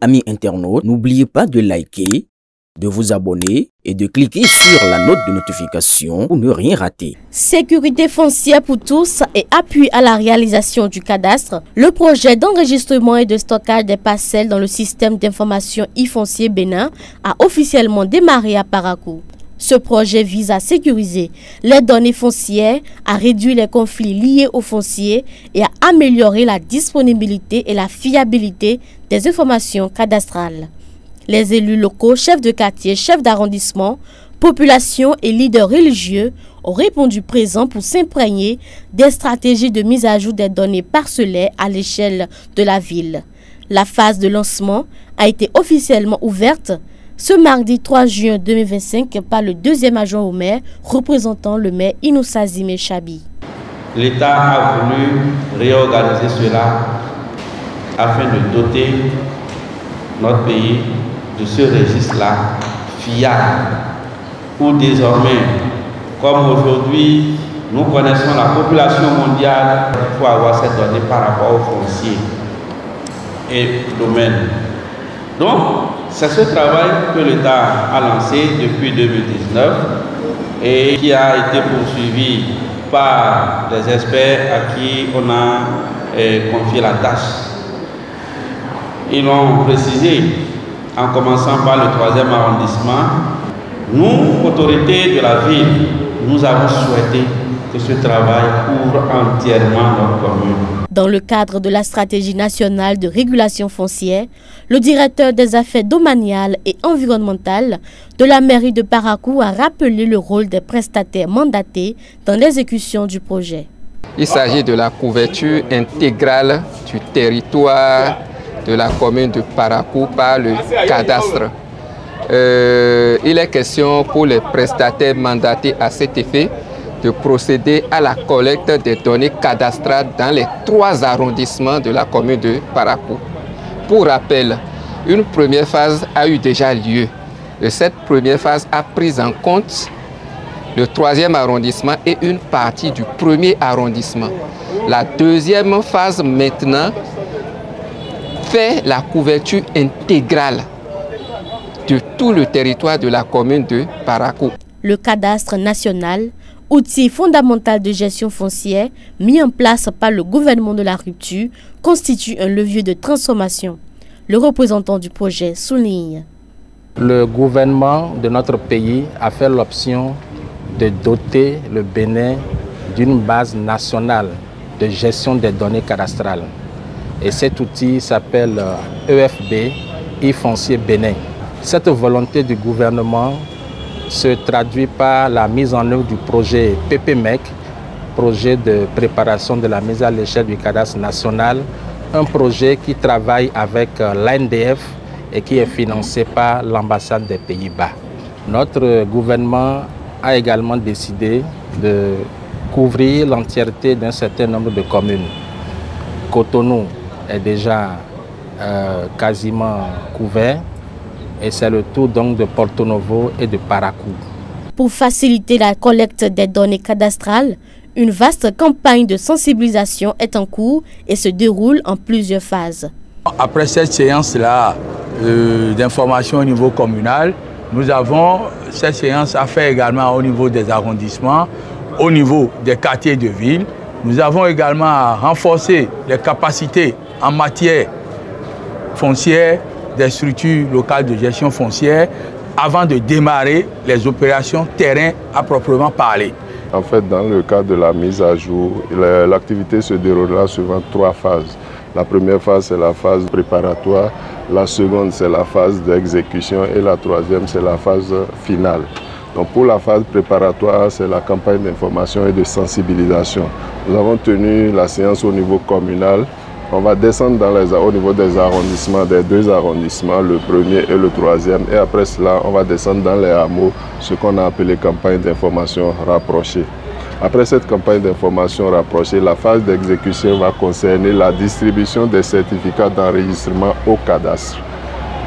Amis internautes, n'oubliez pas de liker, de vous abonner et de cliquer sur la note de notification pour ne rien rater. Sécurité foncière pour tous et appui à la réalisation du cadastre, le projet d'enregistrement et de stockage des parcelles dans le système d'information e-foncier Bénin a officiellement démarré à Parakou. Ce projet vise à sécuriser les données foncières, à réduire les conflits liés aux fonciers et à améliorer la disponibilité et la fiabilité des informations cadastrales. Les élus locaux, chefs de quartier, chefs d'arrondissement, population et leaders religieux ont répondu présent pour s'imprégner des stratégies de mise à jour des données parcellaires à l'échelle de la ville. La phase de lancement a été officiellement ouverte ce mardi 3 juin 2025 par le deuxième adjoint au maire représentant le maire Inoussa Zimé Chabi. L'État a voulu réorganiser cela afin de doter notre pays de ce registre-là fiable, où désormais, comme aujourd'hui, nous connaissons la population mondiale, il faut avoir cette donnée par rapport aux fonciers et domaines. Donc, c'est ce travail que l'État a lancé depuis 2019 et qui a été poursuivi par des experts à qui on a confié la tâche. Ils l'ont précisé en commençant par le 3e arrondissement. Nous, autorités de la ville, nous avons souhaité que ce travail couvre entièrement notre commune. Dans le cadre de la stratégie nationale de régulation foncière, le directeur des affaires domaniales et environnementales de la mairie de Parakou a rappelé le rôle des prestataires mandatés dans l'exécution du projet. Il s'agit de la couverture intégrale du territoire de la commune de Parakou par le cadastre. Il est question pour les prestataires mandatés à cet effet de procéder à la collecte des données cadastrales dans les 3 arrondissements de la commune de Parakou. Pour rappel, une première phase a eu déjà lieu. Et cette première phase a pris en compte le 3e arrondissement et une partie du 1er arrondissement. La deuxième phase maintenant fait la couverture intégrale de tout le territoire de la commune de Parakou. Le cadastre national, outil fondamental de gestion foncière mis en place par le gouvernement de la rupture, constitue un levier de transformation. Le représentant du projet souligne. Le gouvernement de notre pays a fait l'option de doter le Bénin d'une base nationale de gestion des données cadastrales. Et cet outil s'appelle EFB, e-foncier Bénin. Cette volonté du gouvernement se traduit par la mise en œuvre du projet PPMEC, projet de préparation de la mise à l'échelle du cadastre national, un projet qui travaille avec l'ANDF et qui est financé par l'ambassade des Pays-Bas. Notre gouvernement a également décidé de couvrir l'entièreté d'un certain nombre de communes. Cotonou est déjà quasiment couvert. Et c'est le tour donc de Porto Novo et de Parakou. Pour faciliter la collecte des données cadastrales, une vaste campagne de sensibilisation est en cours et se déroule en plusieurs phases. Après cette séance-là d'information au niveau communal, nous avons cette séance à faire également au niveau des arrondissements, au niveau des quartiers de ville. Nous avons également à renforcer les capacités en matière foncière des structures locales de gestion foncière avant de démarrer les opérations terrain à proprement parler. En fait, dans le cadre de la mise à jour, l'activité se déroulera suivant 3 phases. La première phase, c'est la phase préparatoire, la seconde, c'est la phase d'exécution et la troisième, c'est la phase finale. Donc pour la phase préparatoire, c'est la campagne d'information et de sensibilisation. Nous avons tenu la séance au niveau communal. On va descendre au niveau des arrondissements, des 2 arrondissements, le 1er et le 3e. Et après cela, on va descendre dans les hameaux, ce qu'on a appelé campagne d'information rapprochée. Après cette campagne d'information rapprochée, la phase d'exécution va concerner la distribution des certificats d'enregistrement au cadastre.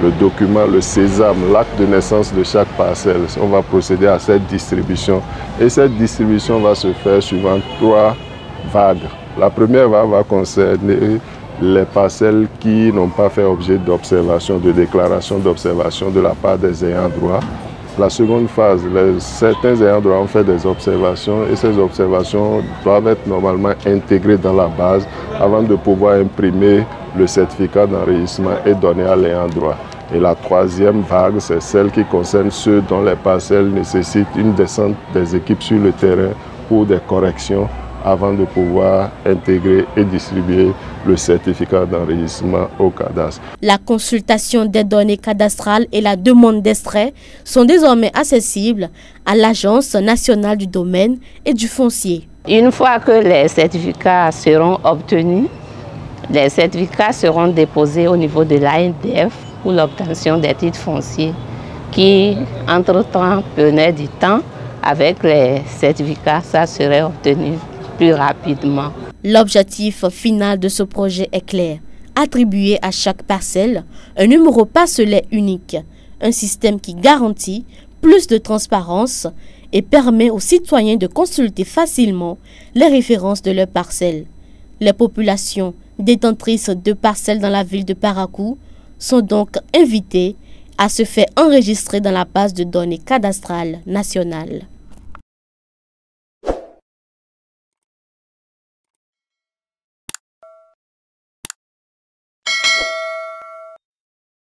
Le document, le sésame, l'acte de naissance de chaque parcelle. On va procéder à cette distribution. Et cette distribution va se faire suivant 3 vagues. La première vague va concerner les parcelles qui n'ont pas fait objet d'observation, de déclaration d'observation de la part des ayants droit. La seconde phase, certains ayants droit ont fait des observations et ces observations doivent être normalement intégrées dans la base avant de pouvoir imprimer le certificat d'enregistrement et donner à l'ayant droit. Et la troisième vague, c'est celle qui concerne ceux dont les parcelles nécessitent une descente des équipes sur le terrain pour des corrections avant de pouvoir intégrer et distribuer le certificat d'enregistrement au cadastre. La consultation des données cadastrales et la demande d'extrait sont désormais accessibles à l'Agence nationale du domaine et du foncier. Une fois que les certificats seront obtenus, les certificats seront déposés au niveau de l'ANDF pour l'obtention des titres fonciers qui, entre-temps, prenaient du temps. Avec les certificats, ça serait obtenu plus rapidement. L'objectif final de ce projet est clair. Attribuer à chaque parcelle un numéro parcellaire unique, un système qui garantit plus de transparence et permet aux citoyens de consulter facilement les références de leurs parcelles. Les populations détentrices de parcelles dans la ville de Parakou sont donc invitées à se faire enregistrer dans la base de données cadastrales nationales.